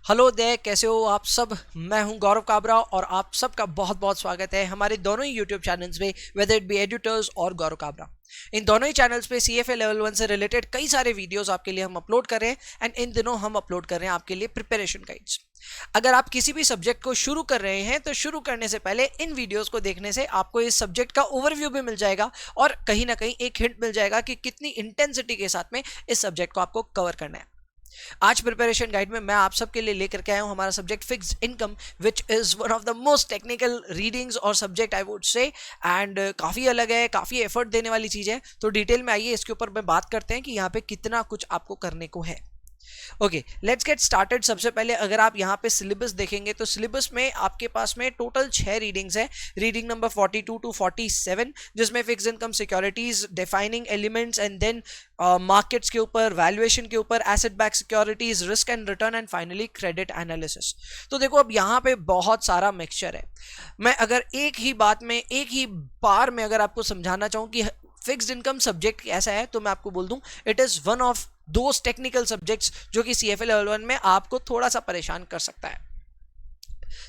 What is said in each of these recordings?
Hello there, कैसे हो आप सब। मैं हूं गौरव काबरा और आप सबका बहुत बहुत स्वागत है हमारे दोनों ही यूट्यूब चैनल्स पे, वेदर इट बी एडिटर्स और गौरव काबरा। इन दोनों ही चैनल्स पे सीएफए लेवल 1 से रिलेटेड कई सारे वीडियोस आपके लिए हम अपलोड कर रहे हैं एंड इन दिनों हम अपलोड कर रहे हैं आपके लिए प्रिपरेशन गाइड्स। अगर आप किसी भी सब्जेक्ट को शुरू कर रहे हैं तो शुरू करने से पहले इन वीडियोस को देखने से आपको इस सब्जेक्ट का ओवरव्यू भी मिल जाएगा और कहीं ना कहीं एक हिंट मिल जाएगा कि कितनी इंटेंसिटी के साथ में इस सब्जेक्ट को आपको कवर करना है। आज प्रिपरेशन गाइड में मैं आप सबके लिए लेकर के आया हूं हमारा subject fixed income, which is one of the most technical readings और subject I would say, and काफी अलग है, काफी एफर्ट देने वाली चीज है। तो डिटेल में आइए इसके ऊपर मैं बात करते हैं कि यहाँ पे कितना कुछ आपको करने को है। Okay, let's get started. सबसे पहले अगर आप यहाँ पे सिलेबस देखेंगे तो सिलेबस में आपके पास में टोटल 6 रीडिंग्स है। रीडिंग नंबर 42 टू 47, जिसमें fix income securities, defining elements and then markets के ऊपर, वैल्यूएशन के ऊपर, asset back securities, risk and return and finally credit analysis. तो देखो अब यहाँ पे बहुत सारा मिक्सचर है। मैं अगर एक ही बात में, एक ही बार में अगर आपको समझाना चाहूँ कि फिक्स्ड इनकम सब्जेक्ट कैसा है तो मैं आपको बोल दूं, it is one of those technical subjects जो कि सीएफए लेवल 1 में आपको थोड़ा सा परेशान कर सकता है।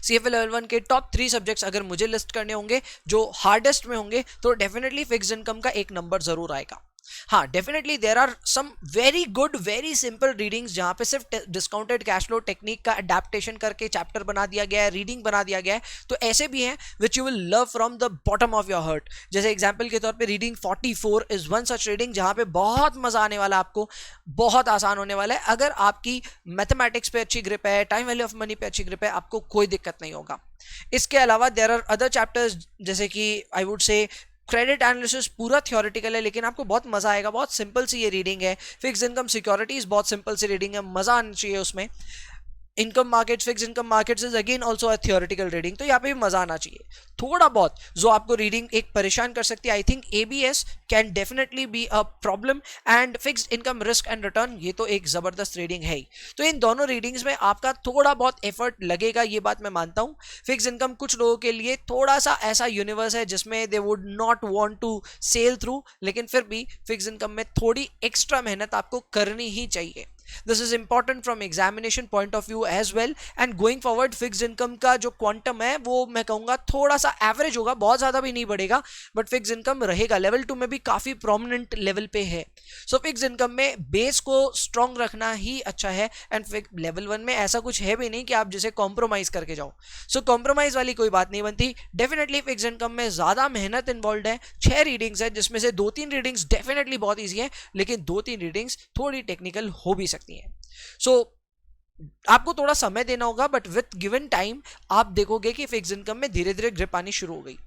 सीएफए लेवल 1 के टॉप 3 सब्जेक्ट्स अगर मुझे लिस्ट करने होंगे जो हार्डेस्ट में होंगे तो डेफिनेटली फिक्स्ड इनकम का एक नंबर जरूर आएगा। हाँ, definitely there are some very good very simple readings जहां पे सिर्फ डिस्काउंटेड कैश फ्लो टेक्निक का अडेप्टेशन करके चैप्टर बना दिया गया है, रीडिंग बना दिया गया है। तो ऐसे भी हैं which you will love from the bottom of your heart. जैसे एग्जांपल के तौर पे reading 44 is one such reading जहां पे बहुत मजा आने वाला, आपको बहुत आसान होने वाला है। अगर आपकी मैथमेटिक्स पे अच्छी ग्रिप है, टाइम वैल्यू ऑफ मनी पे अच्छी ग्रिप है, आपको कोई दिक्कत नहीं होगा। इसके अलावा देयर आर अदर चैप्टर्स जैसे कि आई वुड से क्रेडिट एनालिसिस पूरा थ्योरेटिकल है लेकिन आपको बहुत मजा आएगा, बहुत सिंपल सी ये रीडिंग है। फिक्स इनकम सिक्योरिटीज बहुत सिंपल सी रीडिंग है, मजा आना चाहिए उसमें। Income markets, fix income markets is again also a theoretical reading, तो यहाँ पे भी मजा आना चाहिए। थोड़ा बहुत जो आपको रीडिंग एक परेशान कर सकती है, I think ABS can definitely be a problem, and fixed income risk and return ये तो एक जबरदस्त रीडिंग है ही। तो इन दोनों रीडिंग्स में आपका थोड़ा बहुत एफर्ट लगेगा, ये बात मैं मानता हूँ। फिक्स इनकम कुछ लोगों के लिए थोड़ा सा ऐसा यूनिवर्स है जिसमें they would not want to sell through, लेकिन फिर भी फिक्स इनकम में थोड़ी एक्स्ट्रा मेहनत आपको करनी ही चाहिए। This is important from examination point of view as well, and going forward fixed income का जो क्वांटम है वो मैं कहूँगा थोड़ा सा एवरेज होगा, बहुत ज़्यादा भी नहीं बढ़ेगा, बट फिक्स इनकम रहेगा। लेवल 2 में भी काफ़ी प्रोमिनेंट लेवल पे है। सो फिक्स इनकम में बेस को स्ट्रॉन्ग रखना ही अच्छा है, एंड लेवल 1 में ऐसा कुछ है भी नहीं कि आप जिसे कॉम्प्रोमाइज़ करके जाओ। सो कॉम्प्रोमाइज़ वाली कोई बात नहीं बनती। डेफिनेटली फिक्स इनकम में ज़्यादा मेहनत इन्वॉल्व है। 6 रीडिंग्स है जिसमें से 2-3 रीडिंग्स डेफिनेटली बहुत ईजी है, लेकिन 2-3 रीडिंग्स थोड़ी टेक्निकल हो भी सकती हैं। सो आपको थोड़ा समय देना होगा, बट विथ गिवन टाइम आप देखोगे कि फिक्स इनकम में धीरे धीरे ग्रिप आनी शुरू हो गई।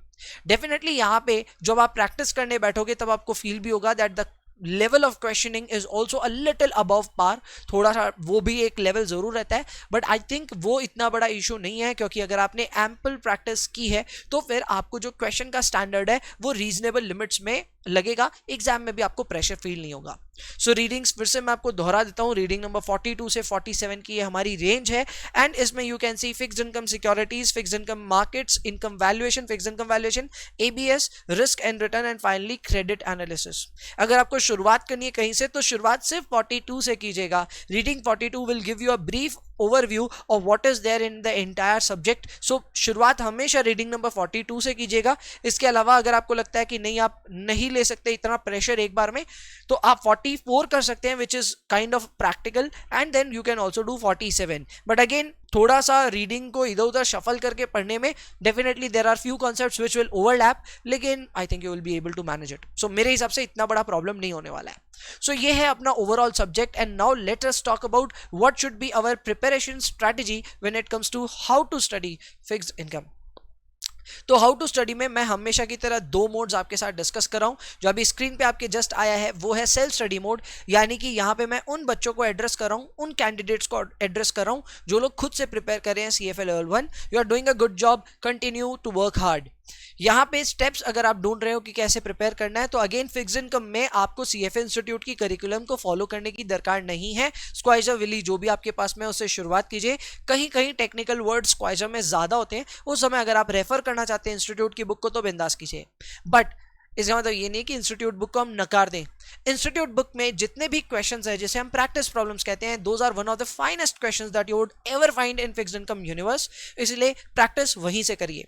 डेफिनेटली यहाँ पे जब आप प्रैक्टिस करने बैठोगे तब आपको फील भी होगा that the level of questioning is also a little above par, थोड़ा सा वो भी एक लेवल जरूर रहता है, बट आई थिंक वो इतना बड़ा इशू नहीं है, क्योंकि अगर आपने एम्पल प्रैक्टिस की है तो फिर आपको जो क्वेश्चन का स्टैंडर्ड है वो रीजनेबल लिमिट्स में लगेगा। एग्जाम में भी आपको प्रेशर फील नहीं होगा। सो रीडिंग्स फिर से मैं आपको दोहरा देता हूँ। रीडिंग नंबर 42 से 47 की ये हमारी रेंज है, एंड इसमें you can see fixed income securities, fixed income markets, income valuation, fixed income valuation, ABS, risk and return and finally credit analysis. अगर आपको शुरुआत करनी है कहीं से तो शुरुआत सिर्फ 42 से कीजिएगा। Reading 42 will give you a brief overview of what is there in the entire subject. So शुरुआत हमेशा रीडिंग नंबर 42 से कीजिएगा। इसके अलावा अगर आपको लगता है कि नहीं आप नहीं ले सकते इतना प्रेशर एक बार में, तो आप 44 कर सकते हैं, which is kind of practical, and then you can also do 47। But again थोड़ा सा रीडिंग को इधर उधर शफल करके पढ़ने में definitely there are few concepts which will overlap, लेकिन I think you will be able to manage it. So मेरे हिसाब से इतना बड़ा प्रॉब्लम नहीं होने वाला है। सो ये है अपना overall subject, and now let us talk about what should be our preparation strategy when it comes to how to study fixed income. तो हाउ टू स्टडी में मैं हमेशा की तरह 2 मोड्स आपके साथ डिस्कस कर रहा हूं। जो अभी स्क्रीन पे आपके जस्ट आया है वो है सेल्फ स्टडी मोड, यानी कि यहां पे मैं उन बच्चों को एड्रेस कर रहा हूं, उन कैंडिडेट्स को एड्रेस कर रहा हूं जो लोग खुद से प्रिपेयर कर रहे हैं CFA level 1। You are doing a good job, continue to work hard. यहाँ पे स्टेप्स अगर आप ढूंढ रहे हो कि कैसे प्रिपेयर करना है, तो अगेन फिक्स्ड इनकम में आपको सीएफए इंस्टीट्यूट की करिकुलम को फॉलो करने की दरकार नहीं है। स्क्वाइजर विली जो भी आपके पास में उससे शुरुआत कीजिए। कहीं कहीं टेक्निकल वर्ड स्क्वाइजर में ज्यादा होते हैं, उस समय अगर आप रेफर करना चाहते हैं इंस्टीट्यूट की बुक को तो बिंदास कीजिए। बट इसका मतलब ये नहीं कि इंस्टीट्यूट बुक को हम नकार दें। इंस्टीट्यूट बुक में जितने भी क्वेश्चंस हैं, जिसे हम प्रैक्टिस प्रॉब्लम्स कहते हैं, those are one of the finest questions that you would ever find in fixed income universe. इसलिए प्रैक्टिस वहीं से करिए।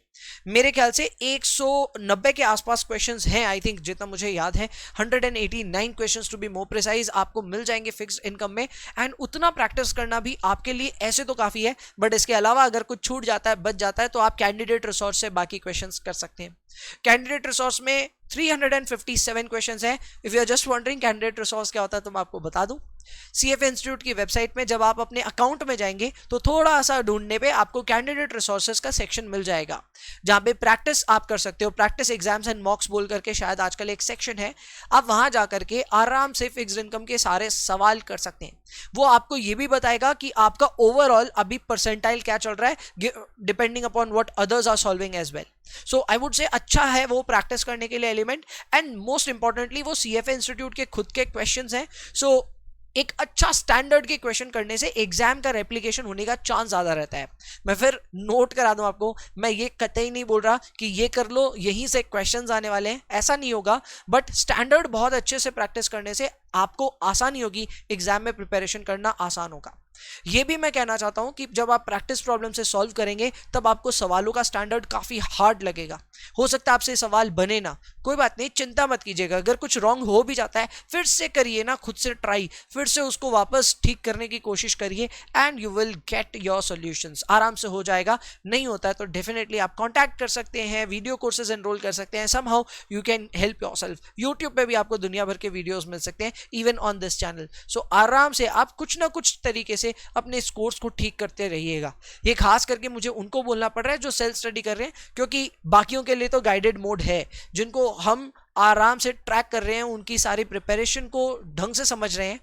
मेरे ख्याल से 190 के आसपास क्वेश्चंस हैं, आई थिंक, जितना मुझे याद है 189 questions to be more precise आपको मिल जाएंगे फिक्स्ड इनकम में। एंड उतना प्रैक्टिस करना भी आपके लिए ऐसे तो काफी है, बट इसके अलावा अगर कुछ छूट जाता है, बच जाता है, तो आप कैंडिडेट रिसोर्स से बाकी क्वेश्चंस कर सकते हैं। कैंडिडेट रिसोर्स में 357 क्वेश्चंस हैं। If you are just wondering candidate resource क्या होता है, तो मैं आपको बता दूं। CFA इंस्टीट्यूट की वेबसाइट में जब आप अपने अकाउंट में जाएंगे तो थोड़ा सा ढूंढने पे आपको कैंडिडेट रिसोर्सेज का सेक्शन मिल जाएगा, जहां पे प्रैक्टिस आप कर सकते हो। प्रैक्टिस एग्जाम्स एंड मॉक्स बोल करके शायद आजकल एक सेक्शन है, आप वहां जाकर के आराम से फिक्स्ड इनकम के सारे सवाल कर सकते हैं। वो आपको ये भी बताएगा कि आपका ओवरऑल अभी परसेंटाइल क्या चल रहा है, depending upon what others are solving as well. So I would say अच्छा है वो प्रैक्टिस करने के लिए एलिमेंट। एंड मोस्ट इंपॉर्टेंटली वो CFA इंस्टीट्यूट के खुद के क्वेश्चंस हैं। सो एक अच्छा स्टैंडर्ड के क्वेश्चन करने से एग्जाम का रेप्लिकेशन होने का चांस ज्यादा रहता है। मैं फिर नोट करा दूं आपको, मैं ये कतई नहीं बोल रहा कि ये कर लो यहीं से क्वेश्चंस आने वाले हैं, ऐसा नहीं होगा। बट स्टैंडर्ड बहुत अच्छे से प्रैक्टिस करने से आपको आसानी होगी, एग्जाम में प्रिपरेशन करना आसान होगा। ये भी मैं कहना चाहता हूं कि जब आप प्रैक्टिस प्रॉब्लम से सॉल्व करेंगे तब आपको सवालों का स्टैंडर्ड काफी हार्ड लगेगा। हो सकता है आपसे सवाल बने ना, कोई बात नहीं, चिंता मत कीजिएगा। अगर कुछ रॉन्ग हो भी जाता है फिर से करिए ना, खुद से ट्राई, फिर से उसको वापस ठीक करने की कोशिश करिए and you will get your solutions. आराम से हो जाएगा। नहीं होता है तो डेफिनेटली आप कांटेक्ट कर सकते हैं, वीडियो कोर्सेज एनरोल कर सकते हैं, somehow you can help yourself. YouTube पे भी आपको दुनिया भर के वीडियोस मिल सकते हैं, इवन ऑन दिस चैनल। सो आराम से आप कुछ ना कुछ तरीके से अपने स्कोर्स को ठीक करते रहिएगा। ये खास करके मुझे उनको बोलना पड़ रहा है जो सेल्फ स्टडी कर रहे हैं, क्योंकि बाकियों के लिए तो गाइडेड मोड है, जिनको हम आराम से ट्रैक कर रहे हैं, उनकी सारी प्रिपरेशन को ढंग से समझ रहे हैं।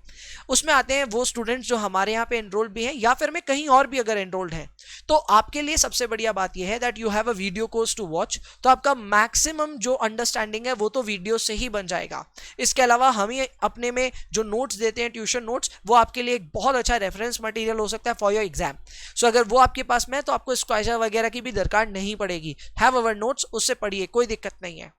उसमें आते हैं वो स्टूडेंट्स जो हमारे यहाँ पे एनरोल्ड भी हैं या फिर मैं कहीं और भी अगर एनरोल्ड हैं, तो आपके लिए सबसे बढ़िया बात यह है that you have a video course to watch. तो आपका मैक्सिमम जो अंडरस्टैंडिंग है वो तो वीडियो से ही बन जाएगा। इसके अलावा हम ही अपने में जो नोट्स देते हैं, ट्यूशन नोट्स, वो आपके लिए एक बहुत अच्छा रेफरेंस मटेरियल हो सकता है फॉर योर एग्जाम। सो अगर वो आपके पास में है तो आपको स्क्वाइजर वगैरह की भी दरकार नहीं पड़ेगी। हैव अवर नोट्स, उससे पढ़िए, कोई दिक्कत नहीं है।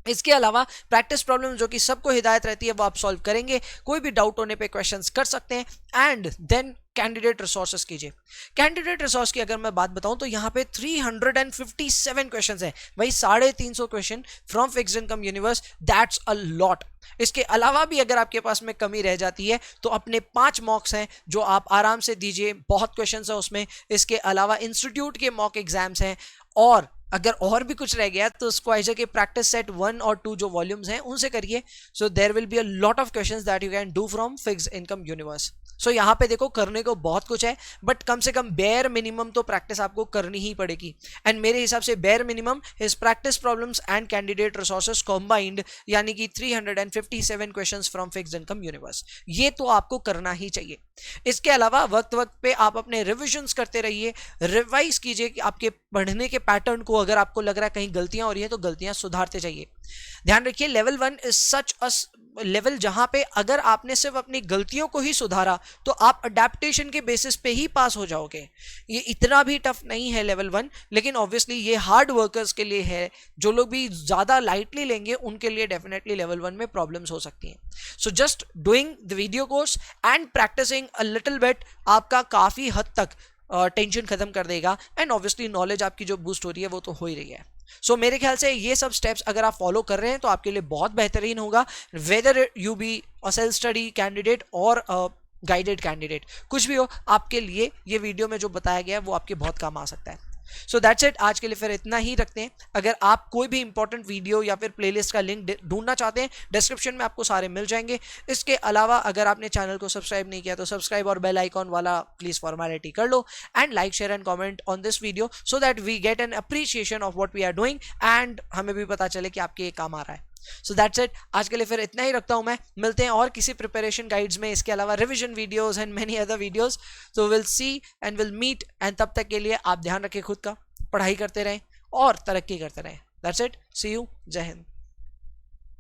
इसके अलावा प्रैक्टिस प्रॉब्लम जो कि सबको हिदायत रहती है वो आप सॉल्व करेंगे। कोई भी डाउट होने पे क्वेश्चंस कर सकते हैं। एंड देन कैंडिडेट रिसोर्सेज कीजिए। कैंडिडेट रिसोर्स की अगर मैं बात बताऊं तो यहाँ पे 357 क्वेश्चंस हैं, वही 350 question from fixed income universe. That's a lot. इसके अलावा भी अगर आपके पास में कमी रह जाती है तो अपने 5 मॉक्स हैं जो आप आराम से दीजिए, बहुत क्वेश्चंस है उसमें। इसके अलावा इंस्टीट्यूट के मॉक एग्जाम्स हैं, और अगर और भी कुछ रह गया तो स्क्वाइजर के प्रैक्टिस सेट 1 और 2 जो वॉल्यूम्स हैं उनसे करिए। So there will be a lot of questions that you can do from fixed income universe. So यहाँ पे देखो करने को बहुत कुछ है, बट कम से कम बेयर मिनिमम तो प्रैक्टिस आपको करनी ही पड़ेगी। एंड मेरे हिसाब से bare minimum is practice problems and candidate resources combined, यानी कि 357 questions from fixed income universe. ये तो आपको करना ही चाहिए। इसके अलावा वक्त वक्त पे आप अपने रिविजन्स करते रहिए, रिवाइज कीजिए कि आपके पढ़ने के पैटर्न को, अगर आपको लग रहा है कहीं गलतियां हो रही है तो गलतियां सुधारते जाइए। ध्यान रखिए level 1 is such a level जहां पे अगर आपने सिर्फ अपनी गलतियों को ही सुधारा तो आप अडेप्टेशन के बेसिस पे ही पास हो जाओगे। ये इतना भी टफ नहीं है लेवल 1, लेकिन ऑब्वियसली ये हार्ड वर्कर्स के लिए है। जो लोग भी ज्यादा लाइटली लेंगे उनके लिए डेफिनेटली लेवल 1 में प्रॉब्लम्स हो सकती हैं। So just doing the video course and practising a little bit आपका काफी हद तक टेंशन खत्म कर देगा। एंड ऑब्वियसली नॉलेज आपकी जो बूस्ट हो रही है वो तो हो ही रही है। सो मेरे ख्याल से ये सब स्टेप्स अगर आप फॉलो कर रहे हैं तो आपके लिए बहुत बेहतरीन होगा, whether you be a self study candidate और गाइडेड कैंडिडेट, कुछ भी हो, आपके लिए ये वीडियो में जो बताया गया है वो आपके बहुत काम आ सकता है। सो दैट्स इट, आज के लिए फिर इतना ही रखते हैं। अगर आप कोई भी इंपॉर्टेंट वीडियो या फिर प्लेलिस्ट का लिंक ढूंढना चाहते हैं, डिस्क्रिप्शन में आपको सारे मिल जाएंगे। इसके अलावा अगर आपने चैनल को सब्सक्राइब नहीं किया तो सब्सक्राइब और बेल आइकॉन वाला प्लीज फॉर्मेलिटी कर लो। And like, share and comment on this video so that we get an appreciation of what we are doing and हमें भी पता चले कि आपके ये काम आ रहा है। सो दैट्स इट, आज के लिए फिर इतना ही रखता हूं मैं। मिलते हैं और किसी प्रिपरेशन गाइड्स में, इसके अलावा revision videos and many other videos. So will see and will meet, and तब तक के लिए आप ध्यान रखें खुद का, पढ़ाई करते रहें और तरक्की करते रहें। दैट्स इट, सी यू, जय हिंद।